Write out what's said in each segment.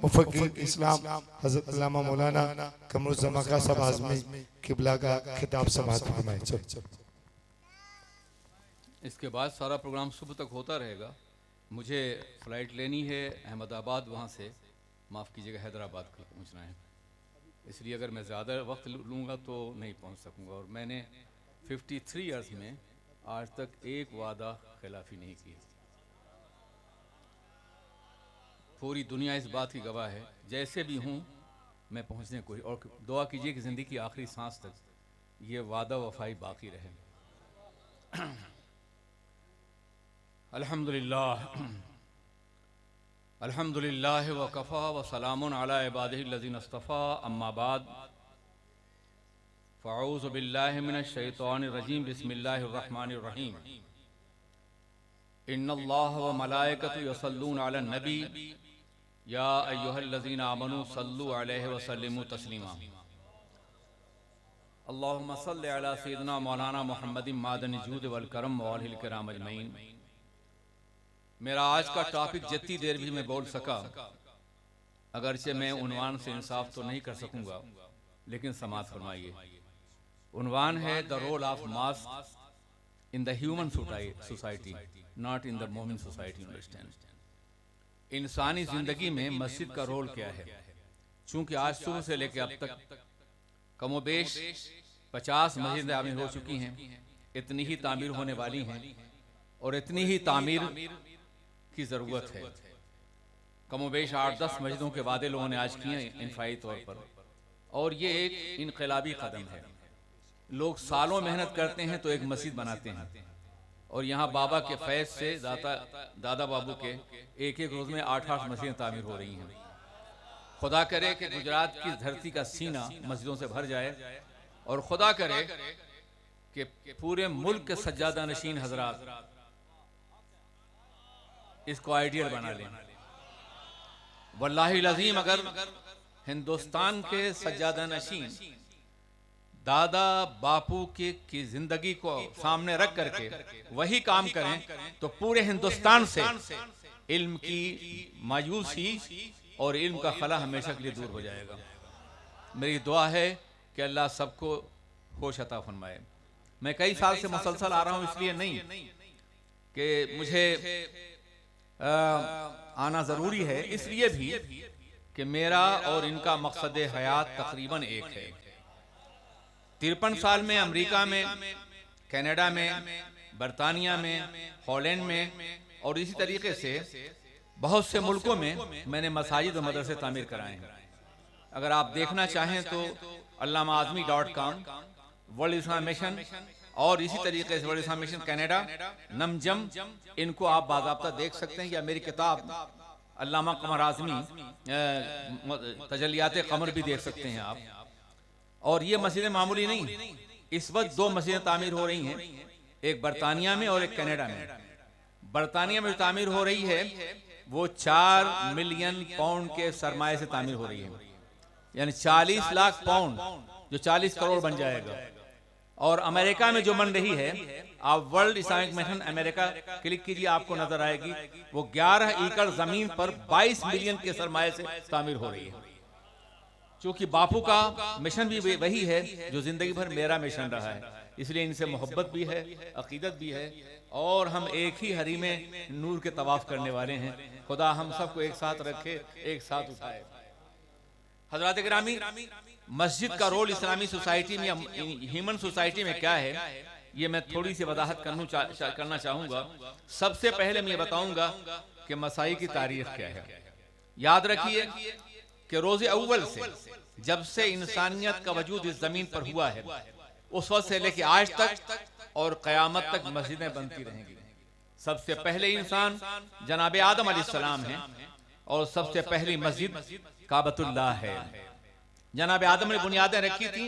मुफक्किर इस्लाम हज़रत अल्लामा मौलाना कमरुज़्ज़मा खां साहब आज़मी किबला का खिताब समाअत फरमाएं। इसके बाद सारा प्रोग्राम सुबह तक होता रहेगा। मुझे फ़्लाइट लेनी है अहमदाबाद, वहाँ से माफ़ कीजिएगा हैदराबाद को पहुँचना है, इसलिए अगर मैं ज़्यादा वक्त लूँगा तो नहीं पहुँच सकूँगा। और मैंने 53 ईयर्स में आज तक एक वादा खिलाफ़ी नहीं की। पूरी दुनिया इस बात की गवाह है। जैसे भी हूँ मैं पहुँचने को, और दुआ कीजिए कि ज़िंदगी की आखिरी सांस तक ये वादा वफाई बाकी रहे। अल्हम्दुलिल्लाह अल्हम्दुलिल्लाह व कफ़ा व सलामुन अला इबादिहिल्लज़ीना इस्तफ़ा, अम्मा बाद फ़अऊज़ु बिल्लाहि मिनश शैतानिर रजीम, बिस्मिल्लाहिर रहमानिर रहीम। इन्नल्लाह व मलाइकतहु यसल्लूना अलन नबी या अय्युहल्लज़ीना आमनू सल्लु अलैहि व सल्लिमू तस्लीमा। अल्लाहुम्मा सल्लि अला सय्यिदिना मौलाना मुहम्मदिन मादनिल जूद वल करम व आलिहिल किराम अजमईन। मेरा आज का टॉपिक जितनी देर भी मैं बोल सका, अगरचे मैं उन्वान से इंसाफ तो नहीं कर सकूंगा, लेकिन समाअत फरमाइए। उन्वान है the role of mosque in the human society, not in the मोमिन सोसाइटी। अंडरस्टैंड, इंसानी जिंदगी में मस्जिद का रोल क्या है। चूंकि आज सुबह से लेकर अब तक कमोबेश 50 मस्जिदें आमीर हो चुकी हैं, इतनी ही तामीर होने वाली हैं और इतनी ही तामीर की ज़रूरत है। कमोबेश 8-10 मस्जिदों के वादे लोगों ने आज किए इंफरादी तौर पर, और ये एक इनकलाबी कदम है। लोग सालों मेहनत करते हैं तो एक मस्जिद बनाते हैं, और यहाँ बाबा के फैज़ से दादा बाबू के एक रोज़ में 8-8 मस्जिदें तामीर हो रही हैं। खुदा करे कि गुजरात की धरती का सीना मस्जिदों से भर जाए, और खुदा करे कि पूरे मुल्क के सज्जादा नशीन हजरात इसको आइडियल बना लें। वल्लाही लज़ीम, अगर हिंदुस्तान के सज्जादा नशीन दादा बापू की जिंदगी को सामने रख करके वही काम करें तो पूरे हिंदुस्तान से इल्म की मायूसी और इल्म का खला हमेशा के लिए दूर हो जाएगा। मेरी दुआ है कि अल्लाह सबको होश अता फरमाए। मैं कई साल से मुसलसल आ रहा हूँ, इसलिए नहीं कि मुझे आना ज़रूरी है, इसलिए भी कि मेरा और इनका मकसद हयात तकरीबन एक है। 53 साल में अमेरिका में, कनाडा में, बरतानिया में, हॉलैंड में और इसी तरीके से बहुत से मुल्कों में मैंने मसाजिद और मदरसे तामीर कराए हैं। अगर आप देखना चाहें तो allamaazmi.com, वर्ल्ड इस्लाम मिशन और इसी तरीके से वर्ल्ड इस्लाम मिशन कनाडा, नमजम, इनको आप बाज़ाब्ता देख सकते हैं। या मेरी किताब अल्लामा कमर आज़मी तजलियात कमर भी देख सकते हैं आप। और ये मस्जिदें मामूली नहीं, इस वक्त 2 मस्जिदें तामीर हो रही हैं, एक बरतानिया में और एक कनाडा में। बरतानिया में जो तामीर हो रही है वो 4 मिलियन पाउंड के सरमाए से तामीर हो रही है, यानी 40 लाख पाउंड, जो 40 करोड़ बन जाएगा। और अमेरिका में जो बन रही है, आप world Islamic mission America click कीजिए, आपको नजर आएगी, वो 11 एकड़ जमीन पर 22 मिलियन के सरमाए से तामीर हो रही है। क्योंकि बापू का मिशन भी वही है जो जिंदगी भर मेरा मिशन रहा है, इसलिए इनसे मोहब्बत भी है, अकीदत भी है, और हम एक ही हरी में नूर के तवाफ करने वाले हैं। खुदा हम सबको एक साथ रखे, एक साथ उठाए। हजरात गिरामी, मस्जिद का रोल इस्लामी सोसाइटी में, ह्यूमन सोसाइटी में क्या है, ये मैं थोड़ी सी वजाहत करना चाहूँगा। सबसे पहले मैं ये बताऊँगा कि मसाई की तारीख क्या है। याद रखिए कि रोज़े अव्वल से, जब से इंसानियत का वजूद इस ज़मीन पर हुआ है, उस वक्त से लेकर आज तक और क़यामत तक मस्जिदें बनती रहेंगी। सबसे पहले इंसान जनाब आदम अलैहिस्सलाम हैं, और सबसे पहली मस्जिद काबतुल्लाह है। जनाब आदम ने बुनियादें रखी थी,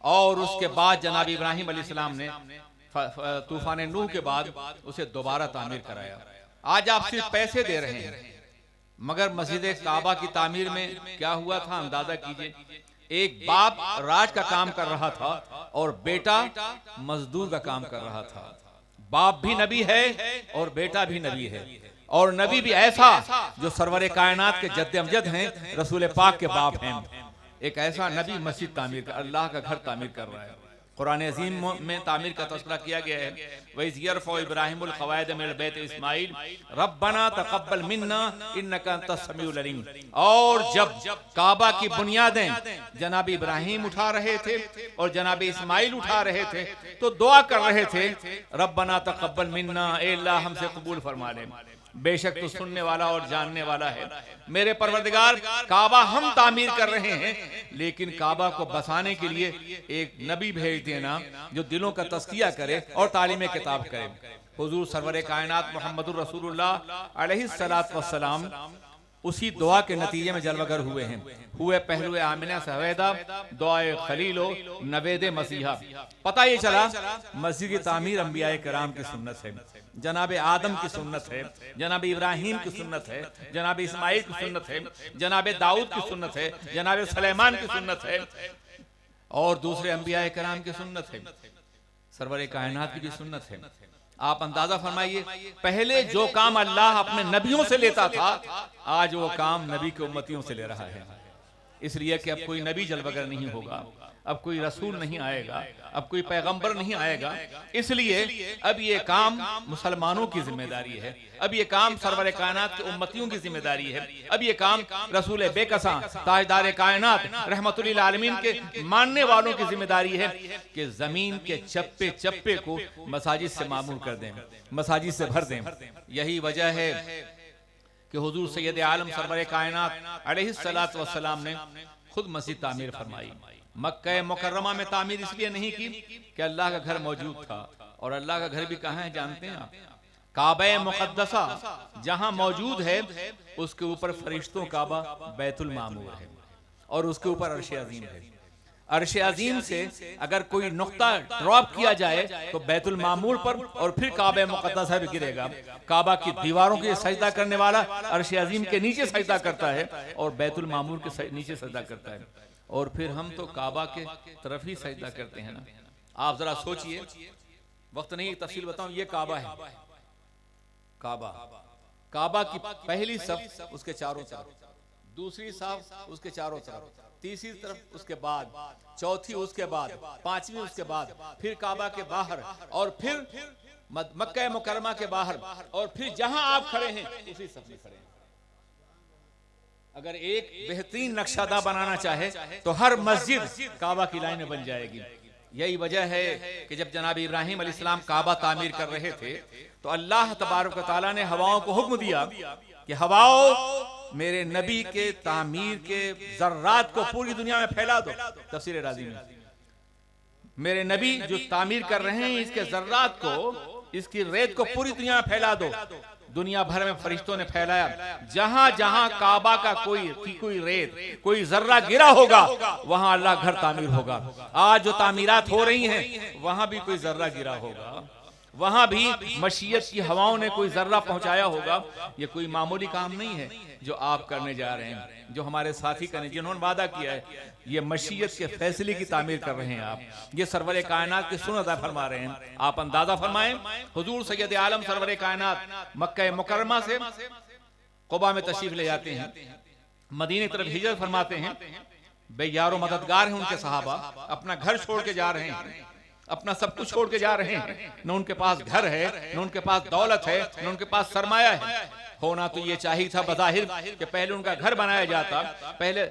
और उसके बाद जनाब इब्राहिम अलैहिस्सलाम ने तूफान नूह के बाद उसे दोबारा तामीर कराया। आज आप सिर्फ पैसे दे रहे हैं, मगर मस्जिद काबा की तामीर में क्या हुआ था अंदाजा कीजिए। एक बाप राज का काम कर रहा था और बेटा मजदूर का काम कर रहा था। बाप भी नबी है और बेटा भी नबी है। और नबी भी ऐसा जो सरवरे कायनात के जद्द अमजद हैं, रसूल पाक के बाप हैं। एक ऐसा नबी मस्जिद तामीर कर, अल्लाह का घर तामीर कर रहा है। कुरान अजीम में तामीर का तस्करा किया गया है, वइज़ यरफ़उ इब्राहीमुल क़वाइद मिनल बैत इस्माईल रब्बना तक़ब्बल मिन्ना इन्नका अंतस समीउल अलीम। और जब काबा की बुनियादें जनाब इब्राहीम उठा रहे थे और जनाब इस्माईल उठा रहे थे तो दुआ कर रहे थे, रब्बना तक़ब्बल मिन्ना, ए अल्लाह हमसे कबूल फरमा ले, बेशक तो सुनने वाला और जानने वाला है। मेरे परवरदिगार, काबा हम तामीर कर रहे हैं, लेकिन काबा को बसाने के लिए एक नबी भेज देना जो दिलों का तस्किया करे और तालीम किताब करे। हुजूर सरवरे कायनात मोहम्मदुर रसूलुल्लाह अलैहिस्सलातु वस्सलाम उसी दुआ के नतीजे में जलवागर हुए हैं। हुए पहलुए आमिना सवेदा, दुआए खलीलो, नवेदे मसीहा। पता ये चला मस्जिद की तामीर अंबिया कराम की सुन्नत है, जनाब आदम की सुन्नत है, जनाब इब्राहीम की सुन्नत है, जनाब इस्माईल की सुन्नत है, जनाब दाऊद की सुन्नत है, जनाब सुलेमान की सुन्नत है और दूसरे अंबिया कराम की सुन्नत है, सरवरे कायनात की भी सुन्नत है। आप अंदाजा फरमाइए, पहले जो काम अल्लाह अपने नबियों से लेता था, आज वो काम नबी के उम्मतियों से ले रहा है। इसलिए कि अब कोई नबी जलवगर नहीं होगा, अब कोई रसूल नहीं आएगा, अब कोई पैगंबर नहीं आएगा। इसलिए अब ये काम मुसलमानों की जिम्मेदारी है, अब ये काम सरवरे कायनात के उम्मतियों की जिम्मेदारी है, अब ये काम रसूल बेकसा ताजदार कायनात रहमतुल लिल आलमीन के मानने वालों की जिम्मेदारी है कि जमीन के चप्पे चप्पे को मसाजिद से मामूर कर दें, मसाजिद से भर दें। यही वजह है कि हुजूर सैयद आलम सरवरे कायनात अलैहिस्सलातु वस्सलाम ने खुद मस्जिद तामीर फरमाई। मक्का मुकर्रमा में तामीर इसलिए नहीं की कि अल्लाह का घर मौजूद था, और अल्लाह का घर भी कहाँ है जानते हैं आप? काबा मुक़द्दसा जहां मौजूद है उसके ऊपर फरिश्तों काबा बैतुल मामूर है और उसके ऊपर अर्श अजीम है। अर्श अजीम से अगर कोई नुक्ता ड्रॉप किया जाए तो बैतुल मामूर पर और फिर काबा मुक़द्दसा भी गिरेगा। काबा की दीवारों के सजदा करने वाला अर्श अजीम के नीचे सजदा करता है और बैतुल मामूर के नीचे सजदा करता है, और फिर हम तो काबा के तरफ ही सजदा करते हैं ना। आप जरा सोचिए, वक्त नहीं तफसील बताऊं, ये काबा है, काबा की पहली सफ उसके चारों तरफ, दूसरी सफ उसके चारों तरफ, तीसरी तरफ उसके बाद, चौथी उसके बाद, पांचवी उसके बाद, फिर काबा के बाहर, और फिर मक्का मुकर्रमा के बाहर, और फिर जहां आप खड़े हैं उसी सफ में खड़े हैं। अगर एक बेहतरीन नक्शादा बनाना चाहे तो हर मस्जिद काबा की लाइन में बन जाएगी। यही वजह है कि जब जनाब इब्राहीम अलैहिस्सलाम काबा तामीर कर रहे थे तो अल्लाह तबारक व तआला ने हवाओं को हुक्म दिया कि हवाओं मेरे नबी के तामीर के जर्रात को पूरी दुनिया में फैला दो। तफसीर राज़ी में मेरे नबी जो तामीर कर रहे हैं इसके जर्रात को, इसकी रेत को पूरी दुनिया में फैला दो। दुनिया भर में फरिश्तों ने फैलाया, जहां जहां काबा का कोई रेत, कोई जर्रा गिरा होगा वहां अल्लाह घर तामीर होगा। आज जो तामीरात हो रही हैं वहां भी कोई जर्रा गिरा होगा, वहां भी मशीयत की हवाओं ने कोई जर्रा पहुंचाया होगा। ये कोई मामूली काम नहीं है जो आप करने जा रहे हैं, जो हमारे साथी करने जिन्होंने वादा किया है। ये मशीयत के फैसले की तामीर कर रहे हैं आप, ये सरवरे कायनात की सुन्नत फरमा रहे हैं। आप अंदाजा फरमाएं, हुजूर सैयद आलम सरवरे कायनात मक्का मुकर्रमा से कुबा में तशरीफ ले जाते हैं, मदीने की तरफ हिजरत फरमाते हैं। बेयारो मददगार हैं उनके सहाबा, अपना घर छोड़ के जा रहे हैं, अपना सब कुछ छोड़ के जा रहे हैं। न उनके पास घर है, न उनके पास दौलत है, न उनके पास सरमाया है। होना तो ये चाहिए था बज़ाहिर कि पहले उनका घर बनाया जाता, पहले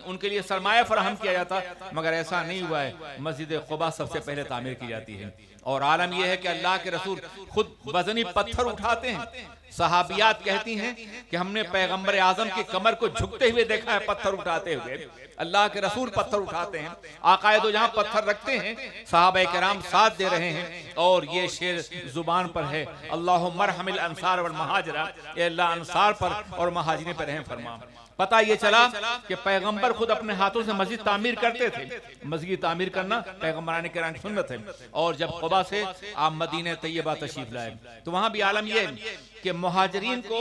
उनके लिए सरमाया फराहम किया जाता, मगर ऐसा नहीं हुआ है। मस्जिद क़ुबा सबसे पहले तामीर की जाती है। और आलम यह है कि अल्लाह के रसूल खुद वजनी पत्थर उठाते हैं। सहाबियात कहती हैं कि हमने पैगंबर आजम की कमर को झुकते हुए देखा है, पत्थर उठाते हुए। अल्लाह के रसूल पत्थर उठाते हैं, आकाए दो जहां पत्थर रखते हैं, सहाबाए किराम साथ दे रहे हैं। और ये शेर जुबान पर है, अल्लाहुम्मा रहमिल अंसार वल महाजिरा, ये अल्लाह अंसार पर और महाजिरीन पर रहम फरमा। पता ये चला कि पैगंबर खुद अपने हाथों से मस्जिद तामीर करते थे। मस्जिद तामीर करना पैगंबरान किराम की सुन्नत है। और जब क़ुबा से आप मदीने तैयबा तशरीफ लाए तो वहां भी आलम ये कि मुहाजिरीन को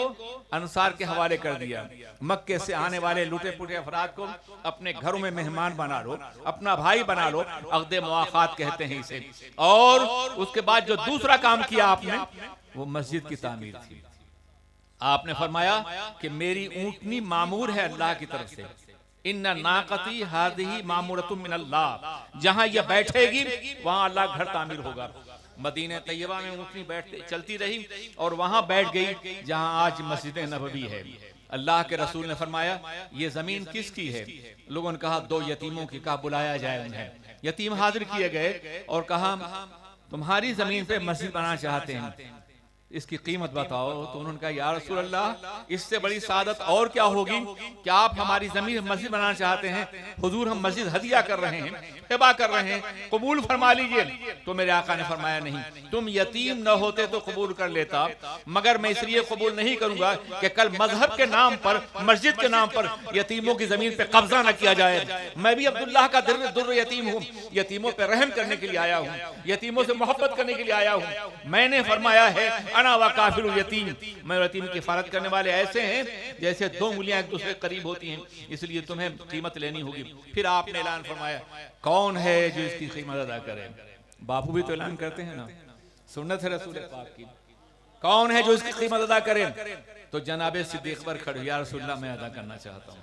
अंसार के हवाले कर दिया। मक्के से आने वाले लूटे पुटे अफराद को अपने घरों में मेहमान बना लो, अपना भाई बना लो, अक़्द मुआख़ात कहते हैं इसे। और उसके बाद जो दूसरा काम किया आपने वो मस्जिद की तामीर थी। आपने फरमाया कि मेरी ऊंटनी मामूर है अल्लाह की तरफ से, इन्ना नाकती हादिही मामूरतुम मिन अल्लाह, जहां यह बैठेगी वहां अल्लाह घर तामीर होगा। मदीने तैयबा में ऊंटनी बैठते चलती रही और वहां बैठ गई जहां आज मस्जिद नबवी है। अल्लाह के रसूल ने फरमाया ये जमीन किसकी है? लोगों ने कहा 2 यतीमों की। कहा बुलाया जाए उन्हें। यतीम हाजिर किए गए और कहा तुम्हारी जमीन पे मस्जिद बनाना चाहते हैं, इसकी कीमत बताओ। तो उन्होंने कहा या रसूल अल्लाह, इससे बड़ी सादत और क्या होगी कि आप हमारी जमीन मस्जिद बनाना चाहते हैं। हुजूर हम मस्जिद हदिया कर रहे हैं, हिबा कर रहे हैं, कबूल फरमा लीजिए। तो मेरे आका ने फरमाया नहीं, तुम यतीम न होते तो कबूल कर लेता, मगर मैं इसलिए कबूल नहीं करूंगा कि कल मजहब के नाम पर, मस्जिद के नाम पर यतीमों की जमीन पे कब्जा न किया जाए। मैं भी अब्दुल्लाह का दुर्र यतीम हूँ, यतीमों पे रहम करने के लिए आया हूँ, यतीमों से मोहब्बत करने के लिए आया हूँ। मैंने फरमाया है अना व काफिल यतीम, मैं यतीम की हिफाजत करने वाले ऐसे हैं जैसे 2 उंगलियां एक दूसरे के करीब होती हैं, इसलिए तुम्हें कीमत लेनी होगी। फिर आपने ऐलान फरमाया कौन है जो इसकी कीमत अदा करे? बापू भी तो ऐलान करते हैं ना, सुन्नत है रसूल पाक की, कौन है जो इसकी कीमत अदा करे? तो जनाबे सिद्दीक पर खड़े, या रसूलल्लाह मैं अदा करना चाहता हूँ।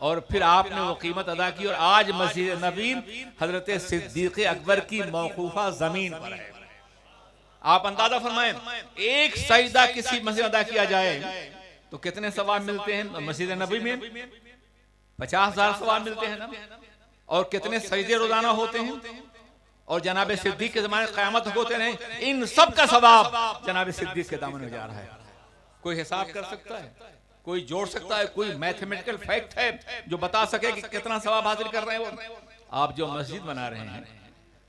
और फिर आपने वो कीमत अदा की और आज मस्जिद नबी हजरत सिद्दीक अकबर की मौकूफा जमीन पर है। आप अंदाजा फरमाएं, एक सजदा किसी मस्जिद अदा किया जाए तो कितने सवाब मिलते हैं? मस्जिद नबी में 50,000 सवाब मिलते हैं ना। और कितने सजदे रोजाना होते हैं। और जनाब सिद्दीक के जमाने क़यामत होते रहे, इन सब का सवाब जनाब सिद्दीक के दामन में जा रहा है। कोई हिसाब कर सकता है? कोई जोड़ सकता है? कोई मैथमेटिकल फैक्ट है जो बता सके कि कितना सवाब हासिल कर रहे हैं वो? आप जो मस्जिद बना रहे हैं,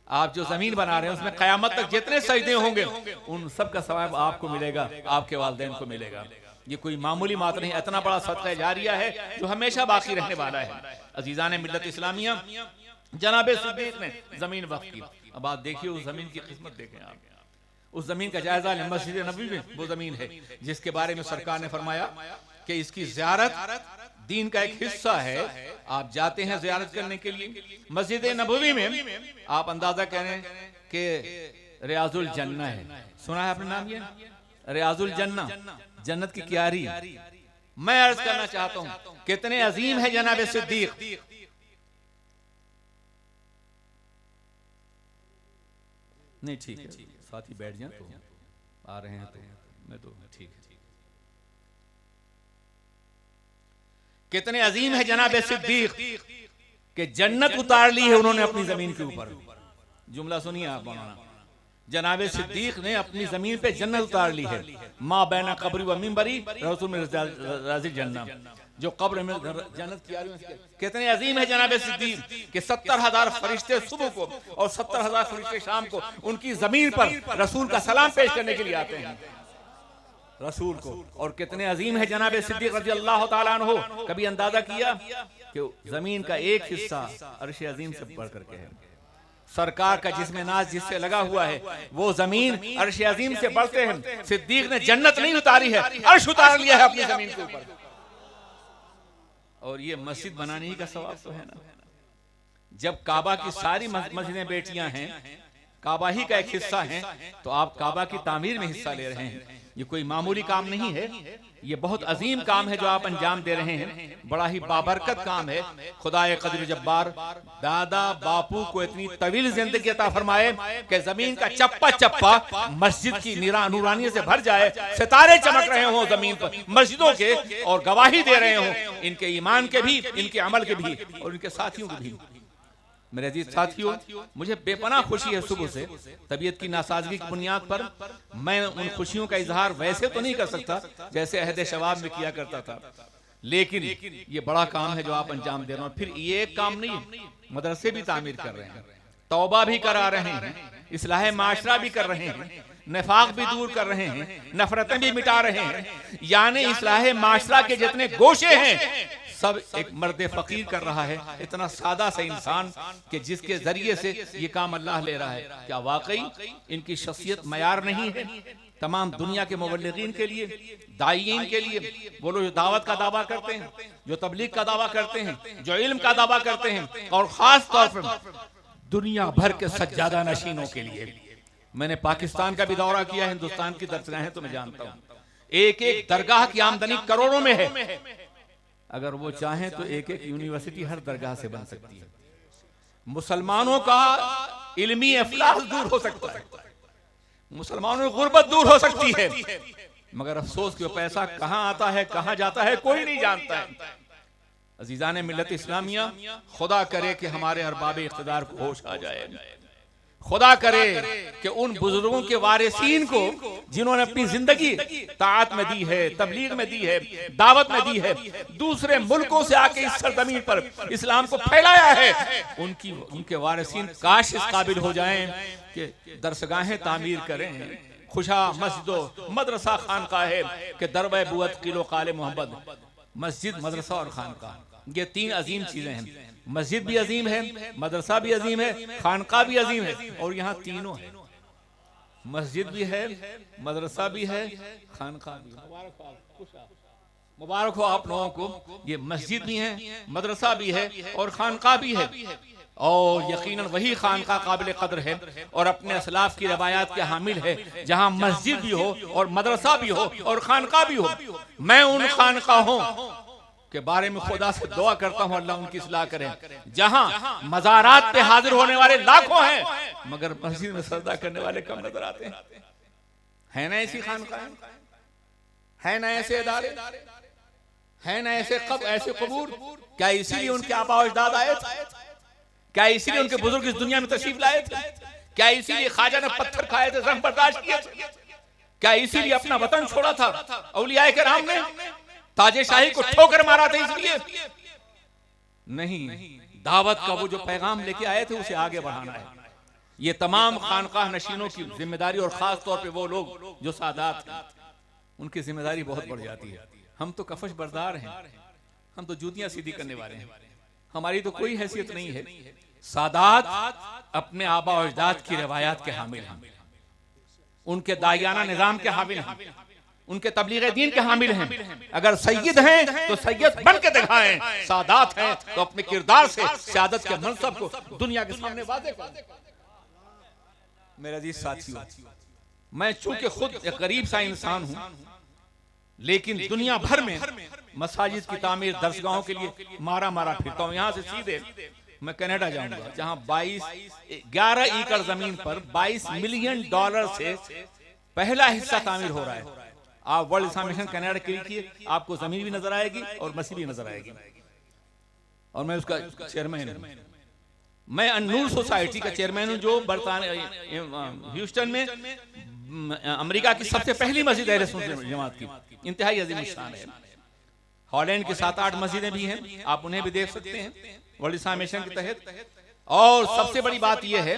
आप जो जमीन बना रहे हैं, उसमें कयामत तक जितने सजदे होंगे उन सब का सवाब आपको मिलेगा, आपके वालिदैन को मिलेगा। ये कोई मामूली बात नहीं, इतना बड़ा सदका जारिया है जो हमेशा बाकी रहने वाला है। अजीजान मिल्लत इस्लामिया, जनाबे सिद्दीक ने जमीन वक्फ की। अब आप देखिए उस जमीन की किस्मत देखें आप, उस जमीन का जायजा लें। मस्जिद नबवी में वो जमीन है जिसके बारे में सरकार ने फरमाया कि इसकी ज़ियारत दीन का एक हिस्सा है। आप जाते हैं ज़ियारत करने के लिए मस्जिद नबवी में, आप अंदाजा करें कि रियाजुल जन्ना है। सुना है आपने नाम? ये रियाजुल जन्ना, जन्नत की क्यारी। मैं अर्ज करना चाहता हूं कितने अजीम है जनाब सिद्दीक। नहीं ठीक है, साथी बैठ जाए तो आ रहे हैं तो मैं तो ठीक है। कितने अजीम है जनाब सिद्दीक कि जन्नत उतार ली है उन्होंने अपनी जमीन के ऊपर। जुमला सुनिए आप मौलाना, जनाब सिद्दीक ने अपनी जमीन पे जन्नत उतार ली है। माँ बैना कब्री व मिंबरी रसूल में राजी जन्नत, जो कब्र में जन्नत की आरी। कितने अजीम है जनाब सिद्दीक कि 70,000 फरिश्ते सुबह को और 70,000 फरिश्ते शाम को उनकी जमीन पर रसूल का सलाम पेश करने के लिए आते हैं, रसूल को। और कितने अजीम है जनाब सिद्दीक रज़ी अल्लाह तआला अन्हु। कभी अंदाजा किया कि जमीन का एक हिस्सा अर्श अजीम से बढ़ करके है। सरकार का जिसमें नाज जिससे लगा हुआ है वो जमीन अर्श अजीम से बढ़ते हैं। सिद्दीक ने जन्नत नहीं उतारी है, अर्श उतार लिया है अपनी जमीन के ऊपर। और ये मस्जिद बनाने ही का सवाब तो है ना। जब काबा की सारी मस्जिदें बेटियां हैं, काबा ही का एक हिस्सा है, तो आप काबा की तामीर में हिस्सा ले रहे हैं। ये कोई मामूली काम नहीं है, ये बहुत अजीम काम है जो आप अंजाम दे रहे हैं। बड़ा ही बाबरकत काम है। खुदाए कदीर जब्बार दादा बापू को इतनी तवील जिंदगी अता फरमाए कि जमीन का चप्पा चप्पा मस्जिद की नूरानियत से भर जाए, सितारे चमक रहे हों जमीन पर मस्जिदों के, और गवाही दे रहे हों इनके ईमान के भी, इनके अमल के भी और इनके साथियों के भी। मेरे अजीज साथियों, मुझे बेपनाह खुशी है सुबह से। तबीयत की नासाजगी की बुनियाद पर मैं उन खुशियों का इजहार वैसे तो नहीं कर सकता जैसे अहद शबाब में किया करता था, लेकिन ये बड़ा काम है जो आप अंजाम दे रहे हैं। फिर ये एक काम नहीं, मदरसे भी तामीर कर रहे हैं, तौबा भी करा रहे हैं, इस्लाह माशरा भी कर रहे हैं, निफाक भी दूर कर रहे हैं, नफरतें भी मिटा रहे हैं। यानी इस्लाह माशरा के जितने गोशे हैं सब एक मर्द फकीर कर रहा है। इतना सादा सा इंसान कि जिसके जरिए से ये काम अल्लाह ले रहा है। क्या वाकई इनकी शख्सियत मयार नहीं है? तमाम दुनिया के मुबल्लिगीन के लिए, दायीन के लिए, वो लोग जो दावत का दावा करते हैं, जो तबलीग का दावा करते हैं, जो इल्म का दावा करते हैं, और खास तौर पर दुनिया भर के सज्जादा नशीनों के लिए। मैंने पाकिस्तान का भी दौरा किया, हिंदुस्तान की दरगाहें तो मैं जानता हूँ। एक एक दरगाह की आमदनी करोड़ों में है। अगर वो चाहें तो एक एक यूनिवर्सिटी हर दरगाह से बन सकती है। मुसलमानों का इल्मी अफलास दूर हो सकता है, मुसलमानों की गुर्बत दूर हो सकती है, मगर अफसोस कि वो पैसा कहां आता है कहां जाता है कोई नहीं जानता है। अजीजान मिल्लत इस्लामिया, खुदा करे कि हमारे अरबाब इख्तिदार को होश आ जाए, खुदा करे कि उन बुजुर्गों के वारिसीन को जिन्होंने अपनी जिंदगी ताअत में दी है, तबलीग में दी है, दावत में दी है, दूसरे मुल्कों से आके इस सरजमीन पर इस्लाम को फैलाया है, उनके वारिसीन काश इस काबिल हो जाएं कि दरसगाहें तामीर करें, खुशा मस्जिदो मदरसा खानकाहे के दरबे बुअत किलो काले मोहम्मद। मस्जिद, मदरसा और खानका, ये तीन अजीम चीजें हैं। मस्जिद भी अजीम है, मदरसा भी अजीम है, खानका भी अजीम है, और यहाँ तीनों है। मस्जिद भी है, मदरसा भी है, खानका भी है। मुबारक हो आप लोगों को, ये मस्जिद भी है, मदरसा भी है और खानका भी है। और यकीनन वही खानका काबिल कदर है और अपने असलाफ की रवायात के हामिल है, जहां मस्जिद भी हो और मदरसा भी हो और खानका भी हो। मैं उन खानकाहों के बारे में खुदा से दुआ करता हूं अल्लाह उनकी इस्लाह करे, जहां मज़ारात पे हाजिर होने वाले लाखों हैं मगर मस्जिद में सजदा करने वाले कम नजर आते हैं। है ना ऐसी खानकाहें, है ना ऐसे इदारे, है ना ऐसे कबूर? क्या इसीलिए उनके आबा अजदाद आए थे? क्या इसीलिए उनके बुजुर्ग इस दुनिया में तशरीफ लाए थे? क्या इसीलिए ख्वाजा ने पत्थर खाए थे, जंग बर्दाश्त किए थे? क्या इसीलिए अपना वतन छोड़ा था औलियाए किराम ने, ताजे शाही को ठोकर मारा था इसलिए? नहीं, दावत का वो जो पैगाम लेके आए थे उसे आगे बढ़ाना है। ये तमाम खानकाह नशीनों की जिम्मेदारी, और खास तौर पे वो लोग जो सादात हैं उनकी जिम्मेदारी बहुत बढ़ जाती है। हम तो कफश बरदार हैं, हम तो जूतियां सीधी करने वाले हैं, हमारी तो कोई हैसियत नहीं है। सादात अपने आबा और अजदाद की रवायात के हामिल हैं, उनके दायाना निजाम के हामिल हैं, उनके तबलीग दीन के हामिल हैं। अगर सैयद हैं तो सैयद बन के दिखाएं, सादात हैं तो अपने किरदार से सियादत के मनसब को दुनिया के सामने वाज़ेह करें। मेरे अजीज साथियों, मैं चूंकि खुद एक गरीब सा इंसान हूं, लेकिन दुनिया भर में मसाजिद की तामीर, दरसगाहों के लिए मारा फिरता हूं। यहां से सीधे मैं कनाडा जाऊंगा, जहां 11 एकड़ जमीन पर $22 मिलियन से पहला हिस्सा तामीर हो रहा है। आप world Islamic mission Canada click किए, आपको जमीन भी नजर आएगी और मस्जिद भी नजर आएगी, और मैं उसका चेयरमैन हूं। मैं अनूर सोसाइटी का चेयरमैन हूं, जो ह्यूस्टन में अमेरिका की सबसे पहली मस्जिद अहले सुन्नत जमात की, इंतहाई अजीम शान है। हॉलैंड की 7-8 मस्जिदें भी हैं, आप उन्हें भी देख सकते हैं वर्ल्ड इस्लामिक मिशन के तहत। और सबसे बड़ी बात यह है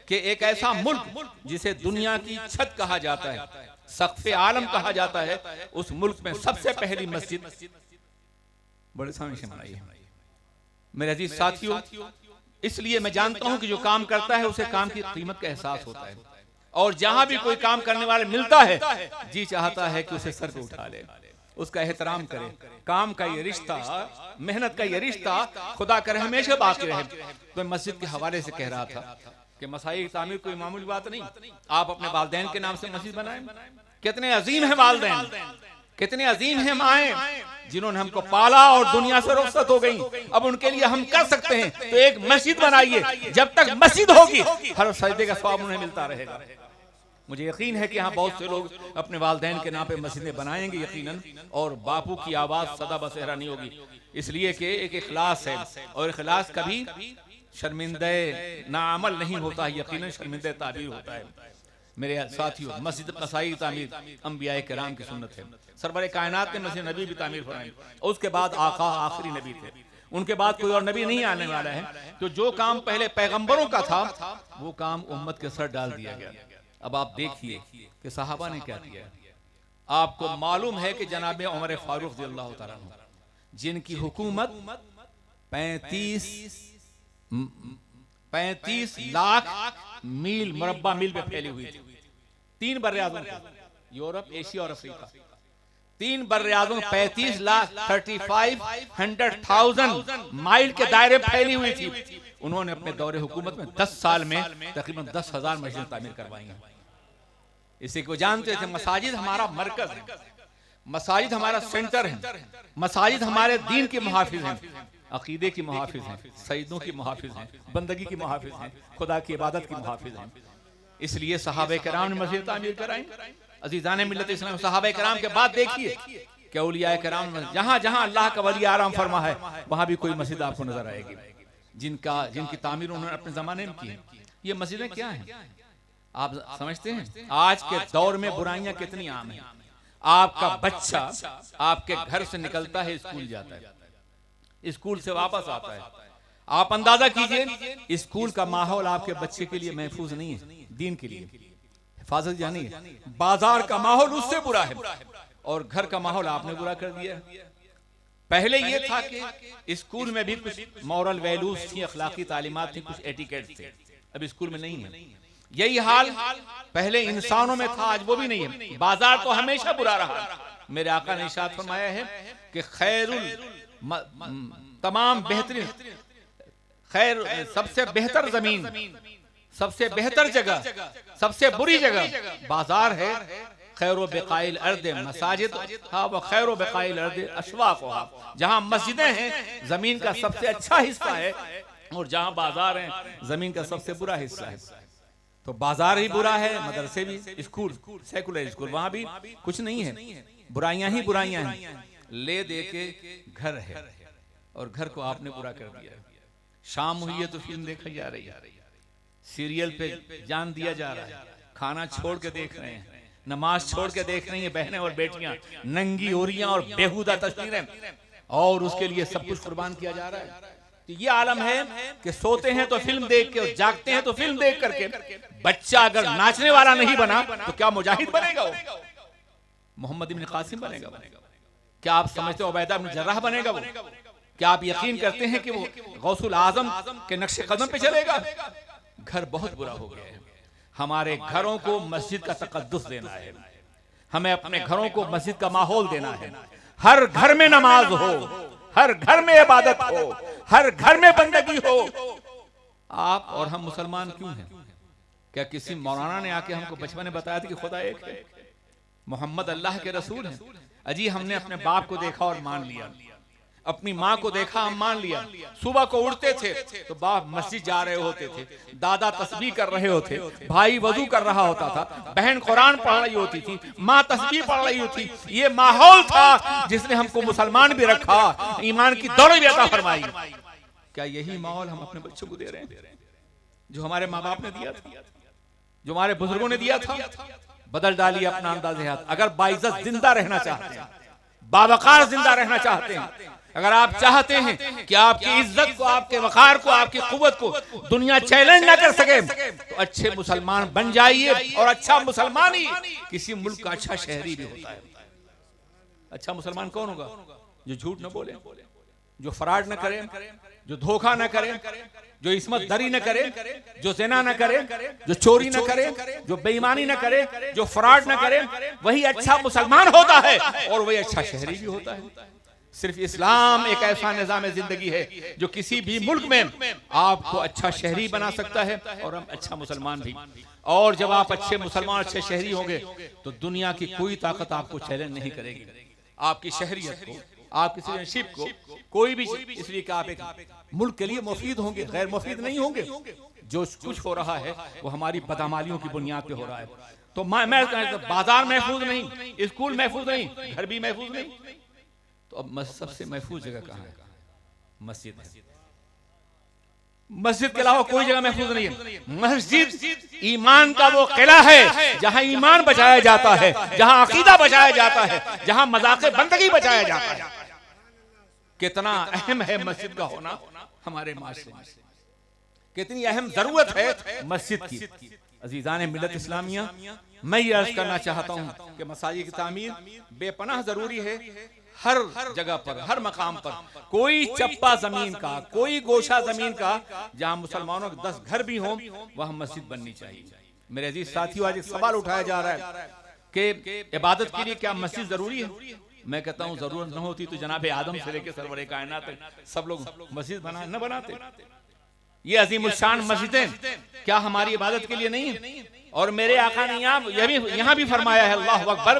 कि एक ऐसा मुल्क जिसे दुनिया की छत कहा जाता है, सक़्फ़े आलम कहा जाता है, उस मुल्क में सबसे पहली मस्जिद वर्ल्ड इस्लामिक मिशन बनाई है। मेरे अजीज साथियों, इसलिए मैं जानता हूं कि जो काम करता है उसे काम की कीमत का एहसास होता है, और जहां भी कोई काम करने वाले मिलता है जी चाहता है कि उसे सर पे उठा ले, उसका एहतराम करे। काम का ये रिश्ता, मेहनत का ये रिश्ता खुदा करे हमेशा बाकी रहे। तो मैं मस्जिद के हवाले से कह रहा था कि मसाई की तामीर कोई मामूली बात नहीं। आप अपने वालिदैन के नाम से मस्जिद बनाएं। कितने अजीम है वालिदैन, कितने अजीम है माएं, जिन्होंने हमको पाला और दुनिया से रुखसत हो गई। अब उनके लिए हम कर सकते हैं तो एक मस्जिद बनाइए। जब तक मस्जिद होगी हर सजदे का सवाब उन्हें मिलता रहेगा। मुझे यकीन है कि यहाँ बहुत से लोग अपने वालिदैन के नाम पे मस्जिदें बनाएंगे यकीनन, और बापू की आवाज सदा बसेरा नहीं होगी, इसलिए कि एक इखलास है, और इखलास कभी शर्मिंदे नाअमल नहीं होता है, यकीनन शर्मिंदे ताबीर होता है। मेरे साथियों, मस्जिद मसाई तामीर अंबियाए किराम की सुन्नत है। सरवर कायनात ने मस्जिद नबी भी तामीर फरमाई, उसके बाद आका आखिरी नबी थे, उनके बाद कोई और नबी नहीं आने वाला है। तो जो काम पहले पैगंबरों का था वो काम उम्मत के सर डाल दिया गया। अब आप देखिए कि सहाबा ने क्या किया। आपको मालूम है कि जनाब उमर फारूक रज़ियल्लाहु तआला अन्हु, जिनकी हुकूमत 35 लाख मील मुरब्बा मील पे फैली हुई थी। 3 बर्र-ए-आज़म, यूरोप, एशिया और अफ्रीका, 3 बर्र-ए-आज़म 35,35,100,000 माइल के दायरे फैली हुई थी। उन्होंने अपने दौरे हुकूमत में 10 साल में तकरीबन 10,000 मस्जिद तामीर करवाई हैं। इसी को जानते थे मसाजिद हमारा मरकज है, मसाजिद हमारा सेंटर है, मसाजिद हमारे दीन के मुहाफिज हैं, अकीदे की मुहाफिज हैं, सईदों की मुहाफिज हैं, बंदगी की मुहाफिज हैं, खुदा की इबादत की मुहाफिज हैं। इसलिए सहाबे कराम ने मस्जिद तामीर कराई। अजीजान मिल्लत इस्लाम, सहाबे कराम के बाद देखिए कि औलिया कराम जहां जहां अल्लाह का वली आराम फरमा है वहां भी कोई मस्जिद आपको नजर आएगी जिनकी तामीर उन्होंने अपने जमाने में की है। ये मस्जिदें क्या हैं आप समझते हैं? आज के दौर में बुराइयां कितनी आम है। आपका बच्चा आपके घर से निकलता है, स्कूल जाता है, स्कूल से वापस आता है, आप अंदाजा कीजिए स्कूल का माहौल आपके बच्चे के लिए महफूज नहीं है, दीन के लिए हिफाजत जानी है। बाजार का माहौल उससे बुरा है और घर का माहौल आपने बुरा कर दिया। पहले ये था कि स्कूल में भी कुछ मॉरल वैल्यूज थी, अखलाकी तालीमात थी, कुछ एटिकेट थे, अब स्कूल में नहीं है। यही हाल पहले इंसानों में था, आज वो भी नहीं है। बाजार तो हमेशा बुरा रहा। मेरे आका ने इरशाद फरमाया है कि तमाम बेहतरीन खैर सबसे बेहतर जमीन, सबसे बेहतर जगह, सबसे बुरी जगह बाजार है। खैरो बेकाइल अर्द मसाजिद हा व खैरो बेकाइल अर्द अशवाक़, जहां मस्जिदें हैं जमीन का सबसे अच्छा हिस्सा है और जहां बाजार है जमीन का सबसे बुरा हिस्सा है। तो बाजार ही बुरा है, मदरसे भी, स्कूल सेकुलर स्कूल वहां भी कुछ नहीं है, बुराइयां ही बुराइयां हैं। ले दे के घर है और घर को आपने बुरा कर दिया। शाम हुई है तो फिल्म देखी जा रही है, सीरियल पे जान दिया जा रहा है, खाना छोड़ के देख रहे हैं, नमाज छोड़ के देख रही हैं बहनें और बेटियां, नंगी ओरियां और बेहुदा तस्वीरें, और उसके लिए सब कुछ कुर्बान किया जा रहा है। तो ये आलम है कि सोते हैं तो फिल्म देख के और जागते हैं तो फिल्म देख करके। बच्चा अगर नाचने वाला नहीं बना तो क्या मुजाहिद बनेगा? वो मोहम्मद इब्न कासिम बनेगा? क्या आप समझते हो उबैदा इब्न जर्राह बनेगा? वो क्या आप यकीन करते हैं कि वो गौसुल आजम के नक्शे कदम पे चलेगा? घर बहुत बुरा हो गया है। हमारे घरों को मस्जिद का तकद्दुस देना है, हमें अपने घरों को मस्जिद का माहौल देना है। हर घर में नमाज हो, हर घर में इबादत हो, हर घर में बंदगी हो। आप और हम मुसलमान क्यों हैं? क्या किसी मौलाना ने आके हमको बचपन में बताया था कि खुदा एक है, मोहम्मद अल्लाह के रसूल हैं? अजी हमने अपने बाप को देखा और मान लिया, अपनी माँ को देखा हम मान लिया। सुबह को उठते थे तो बाप मस्जिद जा रहे होते थे, दादा तस्बीह कर रहे होते, भाई वजू कर रहा होता था, बहन कुरान पढ़ रही होती थी, माँ तस्बीह पढ़ रही होती। ये माहौल था जिसने हमको मुसलमान भी रखा, ईमान की दौलत भी अता फरमाई। क्या यही माहौल हम अपने बच्चों को दे रहे हैं जो हमारे माँ बाप ने दिया था, जो हमारे बुजुर्गों ने दिया था? बदल डालिए अपना अंदाज़ हाथ। अगर बाइज्जत जिंदा रहना चाहते हैं, बावकार जिंदा रहना चाहते हैं, अगर आप चाहते हैं कि आपकी इज्जत को, आपके वकार को, आपकी कुव्वत को दुनिया चैलेंज ना कर सके, तो अच्छे मुसलमान बन जाइए। और अच्छा मुसलमान ही किसी मुल्क का अच्छा शहरी भी होता है। अच्छा मुसलमान कौन होगा? जो झूठ न बोले, जो फराड न करे, जो धोखा न करे, जो इस्मत दरी न करे, जो ज़िना न करे, जो चोरी न करे, जो बेईमानी न करे, जो फराड न करे, वही अच्छा मुसलमान होता है और वही अच्छा शहरी भी होता है। सिर्फ इस्लाम एक ऐसा निज़ाम जिंदगी है जो किसी भी मुल्क में आपको अच्छा शहरी बना सकता है और हम अच्छा मुसलमान भी। और जब आप अच्छे मुसलमान, अच्छे शहरी होंगे तो दुनिया की कोई ताकत आपको चैलेंज नहीं करेगी, आपकी शहरियत को, आपकी सिटीजनशिप को, कोई भी। इसलिए कि आप एक मुल्क के लिए मुफीद होंगे, गैर मुफीद नहीं होंगे। जो कुछ हो रहा है वो हमारी बदअमालियों की बुनियाद पे हो रहा है। तो मैं बाजार महफूज नहीं, स्कूल महफूज नहीं, घर भी महफूज नहीं, तो अब सबसे महफूज जगह कहाँ है? मस्जिद है। मस्जिद के अलावा कोई जगह महफूज नहीं है। मस्जिद ईमान का वो किला है जहां ईमान बचाया जाता है, जहां अकीदा बचाया जाता है, जहां मज़ाक़े बंदगी बचाया जाता है। कितना अहम है मस्जिद का होना हमारे माशरे में, कितनी अहम जरूरत है मस्जिद की। अजीज़ान मिल्लत इस्लामिया, मैं ये अर्ज करना चाहता हूँ कि मसाजिद की तामीर बेपनाह जरूरी है। हर जगह पर, हर मकाम पर कोई चप्पा जमीन का, कोई गोशा जमीन का जहां मुसलमानों के 10 घर भी हों वहां मस्जिद बननी चाहिए। मेरे अजीज साथियों, आज एक सवाल उठाया जा रहा है कि इबादत के लिए क्या मस्जिद जरूरी है? मैं कहता हूं जरूरत न होती तो जनाब आदम से लेकर सरवरे कायनात सब लोग मस्जिद न बनाते। ये अजीमुशान मस्जिदें क्या हमारी इबादत के लिए नहीं है? और मेरे आका ने यहाँ भी फरमाया है अल्लाह अकबर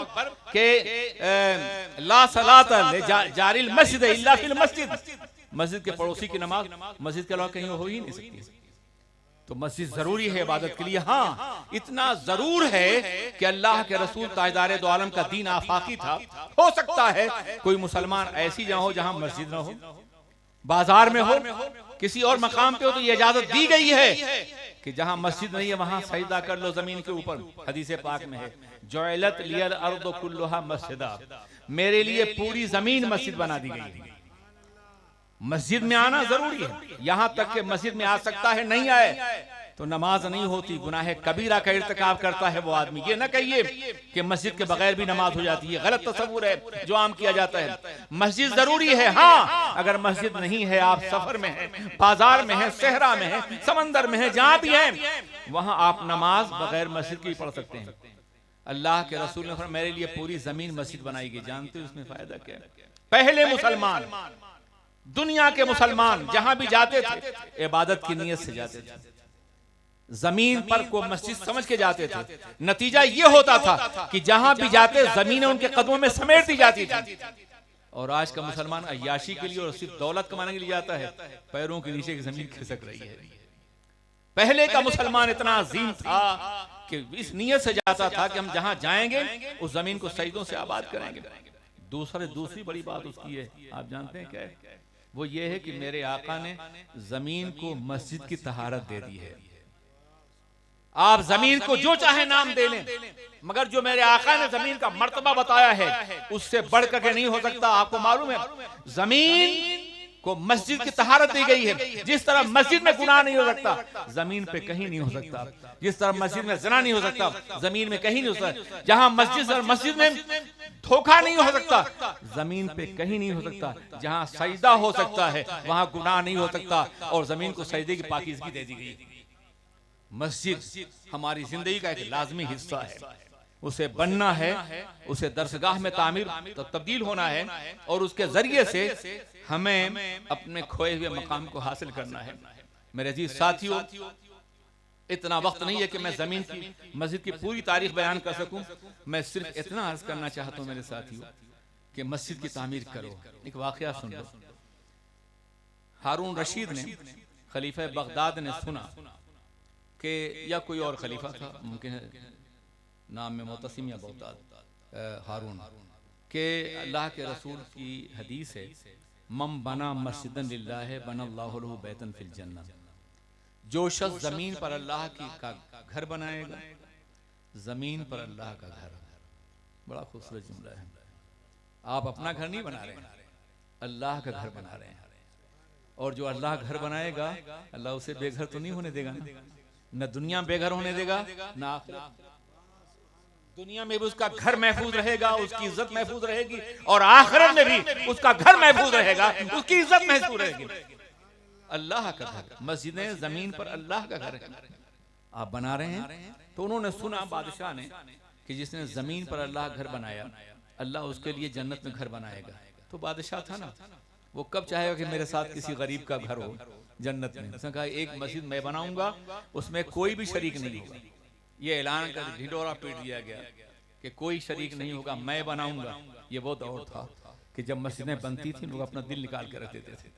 के ला सलात जारिल मस्जिद इल्ला फिल मस्जिद, मस्जिद के पड़ोसी की नमाज मस्जिद के अलावा कहीं हो ही नहीं सकती। तो मस्जिद जरूरी है इबादत के लिए। हाँ, इतना जरूर है कि अल्लाह के रसूल ताजदार दो आलम का दीन आफाकी था। हो सकता है कोई मुसलमान ऐसी जगह हो जहां मस्जिद ना हो, बाजार में हो, किसी और मकाम पे हो, तो ये इजाजत दी गई है कि जहां मस्जिद नहीं है वहां सजदा कर लो जमीन के ऊपर। हदीस पाक में है जुइलत लियल अर्दु कुल्लुहा मस्जिदा, मेरे लिए पूरी जमीन मस्जिद बना दी गई है। मस्जिद में आना जरूरी है, यहां तक कि मस्जिद में आ सकता है नहीं आए तो नमाज नहीं होती, गुनाह कबीरा का इर्तिकाब करता है वो आदमी। ये ना कहिए कि मस्जिद के बगैर भी नमाज हो जाती है, गलत तस्वुर है जो आम किया जाता है। मस्जिद जरूरी है। हाँ, अगर मस्जिद नहीं है, आप सफर में है, बाजार में है, सहरा में है, समंदर में है, जहां भी है वहां आप नमाज बगैर मस्जिद की पढ़ सकते हैं। अल्लाह के रसूल ने फरमाया मेरे लिए पूरी जमीन मस्जिद बनाई गई। जानते हो इसमें फायदा क्या है? पहले मुसलमान, दुनिया के मुसलमान जहां भी जाते थे इबादत की नीयत से जाते थे, जमीन पर को मस्जिद समझ के जाते थे। नतीजा ये होता था कि जहां भी जाते जमीनें उनके कदमों में समेट दी जाती थी। और आज का मुसलमान अय्याशी के लिए और सिर्फ दौलत कमाने के लिए जाता है, पैरों के नीचे की जमीन खिसक रही है। पहले का मुसलमान इतना अजीम था कि इस नीयत से जाता था कि हम जहां जाएंगे उस जमीन को सजदों से आबाद करेंगे। दूसरी बड़ी बात उसकी है, आप जानते हैं क्या है? वो ये है कि मेरे आका ने जमीन को मस्जिद की तहारत दे दी है। आप जमीन को जो चाहे नाम दे लें, मगर जो मेरे आका ने जमीन का मर्तबा बताया है उससे बढ़कर के नहीं हो सकता। आपको मालूम है जमीन को मस्जिद की तहारत दी गई है। जिस तरह मस्जिद में गुनाह नहीं हो सकता जमीन पे कहीं नहीं हो सकता, जिस तरह मस्जिद में ज़िना नहीं हो सकता जमीन में कहीं नहीं हो सकता, जहां मस्जिद में धोखा नहीं हो सकता जमीन पे कहीं नहीं हो सकता, जहां सजदा हो सकता है वहां गुनाह नहीं हो सकता। और जमीन को सजदे की पाकीज़गी दे दी गई। मस्जिद हमारी जिंदगी का एक लाजमी हिस्सा है, उसे बनना है, उसे दरसगाह में तामीर तब्दील होना है और उसके जरिए से हमें अपने खोए हुए मकाम को हासिल करना है। मेरे अजीज साथियों, इतना वक्त नहीं है कि मैं जमीन की मस्जिद की पूरी तारीख बयान कर सकूं। मैं सिर्फ इतना अर्ज करना चाहता हूं मेरे साथियों कि मस्जिद की तामीर करो। एक वाकया सुन लो। हारून रशीद ने, खलीफा बगदाद ने सुना कि या कोई और खलीफा था, मुमकिन है नाम में मोतसिम या बगदाद, हारून, के अल्लाह के रसूल की हदीस है मम बना मस्जिदन लिल्लाह बनल्लाहु लहु बैतन फिल जन्नह, जो शख्स जमीन पर अल्लाह की का घर बनाएगा, जमीन पर अल्लाह का घर। बड़ा खूबसूरत जुमला है। आप अपना घर नहीं बना रहे हैं, अल्लाह का घर बना रहे हैं। और जो अल्लाह घर बनाएगा अल्लाह उसे बेघर तो नहीं होने देगा, न दुनिया बेघर होने देगा न आखिरत। दुनिया में भी उसका घर महफूज रहेगा, उसकी इज्जत महफूज रहेगी, और आखिरत में भी उसका घर महफूज रहेगा, उसकी इज्जत महफूज रहेगी। अल्लाह का घर, मस्जिदें जमीन पर अल्लाह का घर है, आप बना रहे हैं। तो उन्होंने सुना बादशाह ने कि जिसने जमीन पर अल्लाह घर बनाया अल्लाह उसके लिए जन्नत में घर बनाएगा। तो बादशाह था ना, वो कब चाहेगा कि मेरे साथ किसी गरीब का घर हो जन्नत में। उसने कहा एक मस्जिद मैं बनाऊंगा, उसमें कोई भी शरीक नहीं होगा। ये ऐलान कर ढिंडोरा पीट दिया गया कि कोई शरीक नहीं होगा, मैं बनाऊंगा। ये वो दौर था कि जब मस्जिदें बनती थी लोग अपना दिल निकाल कर रख देते थे,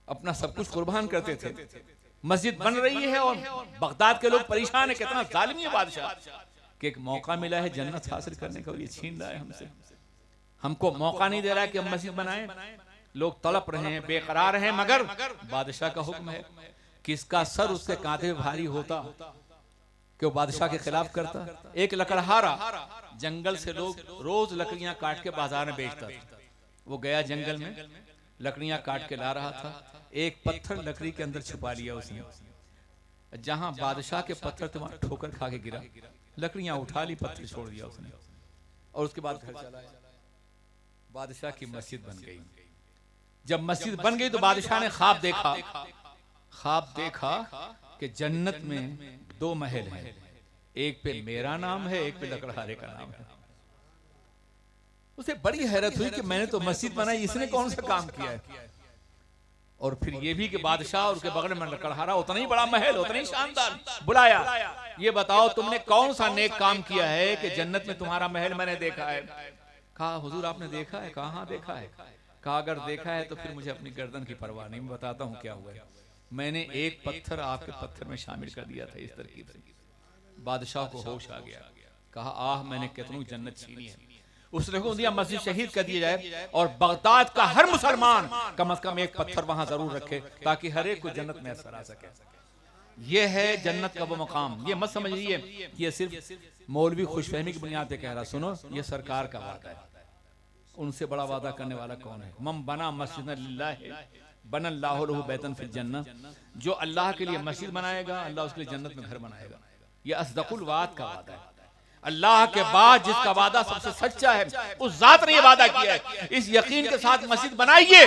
अपना सब कुछ कुर्बान करते थे। मस्जिद बन रही है और बगदाद के लोग परेशान है, कितना जालिम है बादशाह कि एक मौका मिला है जन्नत हासिल करने का, ये छीन रहा है हमसे। हमको मौका नहीं दे रहा है कि हम मस्जिद बनाएं। लोग तड़प रहे हैं, बेकरार हैं, मगर बादशाह का हुक्म है कि इसका सर उसके कांधे भारी होता कि वो बादशाह के खिलाफ करता। एक लकड़हारा जंगल से लोग रोज लकड़ियां काट के बाजार में बेचता था। वो गया जंगल में, लकड़ियां काट के ला रहा था, एक पत्थर लकड़ी के अंदर छुपा लिया उसने। जहां बादशाह के पत्थर थे वहां ठोकर खा के गिरा, लकड़ियां उठा ली, पत्थर छोड़ दिया उसने, और उसके बाद घर चला आया। बादशाह की मस्जिद बन गई। जब मस्जिद बन गई तो बादशाह ने ख्वाब देखा कि जन्नत में दो महल हैं, एक पे मेरा नाम है, एक पे लकड़हारे का नाम है। उसे बड़ी हैरत हुई कि मैंने तो मस्जिद बनाई, इसने कौन सा काम किया है। और फिर ये भी कि बादशाह और उसके बगल में लकड़हारा, उतना ही बड़ा महल, उतना ही शानदार, बुलाया। ये बताओ तुमने कौन सा नेक काम किया है कि जन्नत में तुम्हारा महल मैंने देखा है? कहा हुजूर आपने देखा है? कहा हाँ देखा है। कहा अगर देखा है तो फिर मुझे अपनी गर्दन की परवाह नहीं, मैं बताता हूँ क्या हुआ है। मैंने एक पत्थर आपके पत्थर में शामिल कर दिया था इस तरकीब से। बादशाह को होश आ गया, कहा आह मैंने कितनी जन्नत छीनी है। उसने हुक्म दिया मस्जिद शहीद कर दिया जाए और बगदाद का हर मुसलमान कम से कम एक पत्थर वहां जरूर रखे ताकि हर एक को जन्नत में असर आ सके। ये है जन्नत का वो मकाम। ये मत समझिए कि ये सिर्फ मौलवी खुशफहमी की बुनियाद पे कह रहा। सुनो, ये सरकार का वादा है। उनसे बड़ा वादा करने वाला कौन है? मम बना मस्जिद लिल्लाह बनल्लाहु लहु बैतन फिल जन्नह। जो अल्लाह के लिए मस्जिद बनाएगा अल्लाह उसके लिए जन्नत में घर बनाएगा। ये असदकुल वाद का वादा है। अल्लाह के बाद जिसका वादा सबसे सच्चा है उस जात ने ये वादा किया है, इस यकीन के साथ मस्जिद बनाइए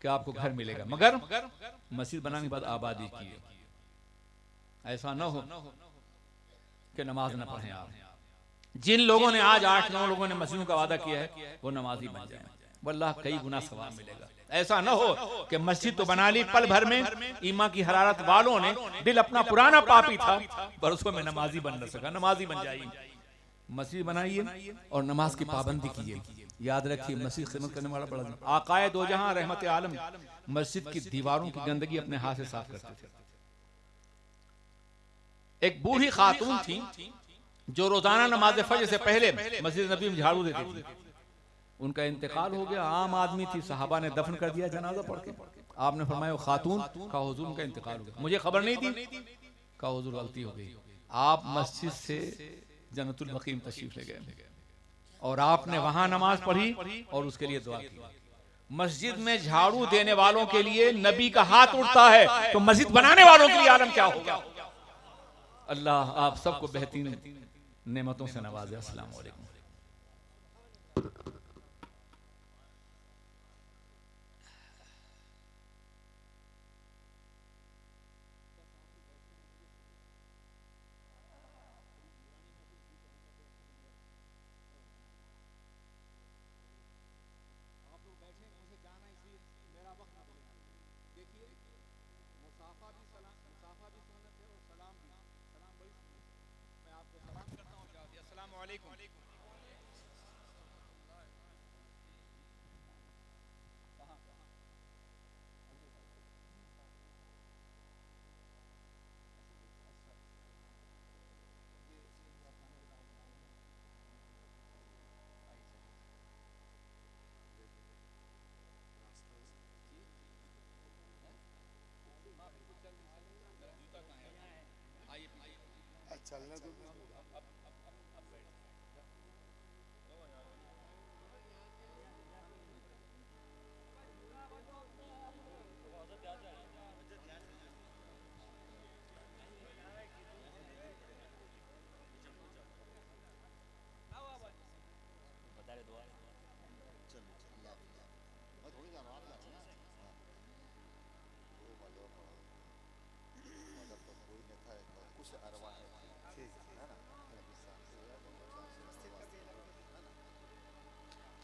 कि आपको घर मिलेगा, मगर मस्जिद बनाने के बाद आबादी कीजिए। ऐसा ना हो कि नमाज ना पढ़ें आप। जिन लोगों ने आज 8-9 लोगों ने मस्जिदों का वादा किया है वो नमाजी बन जाए, वल्लाह कई गुना सवाब मिलेगा। ऐसा न हो कि मस्जिद तो बना ली पल भर में, ईमान की हरारत वालों ने, दिल अपना पुराना पापी था, बरसों में नमाजी बन न सका। नमाजी बन जाइए, मस्जिद बनाइए और नमाज की पाबंदी कीजिए। याद रखिए मस्जिद खिदमत करने वाला बड़ा आकाए दो जहां रहमत आलम मस्जिद की दीवारों की गंदगी अपने हाथ से साफ करते थे। एक बूढ़ी खातून थी जो रोजाना नमाज फजर से पहले मस्जिद नबी में झाड़ू देती थी। उनका इंतकाल हो गया, आम आदमी थी, सहाबा ने दफन कर दिया जनाजा पढ़ के। आपने फरमाया खातून का हुजूर उनका इंतकाल हो गया, मुझे खबर नहीं थी। का हुजूर गलती हो गई, आप मस्जिद से जन्नतुल मकीम तशरीफ ले गए और आपने वहां नमाज पढ़ी और उसके लिए दुआ की। मस्जिद में झाड़ू देने वालों के लिए नबी का हाथ उठता है तो मस्जिद बनाने वालों के लिए आलम क्या होगा। अल्लाह आप सबको बेहतरीन नेमतों से नवाजे। अस्सलाम वालेकुम। चलने दो।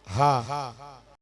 हाँ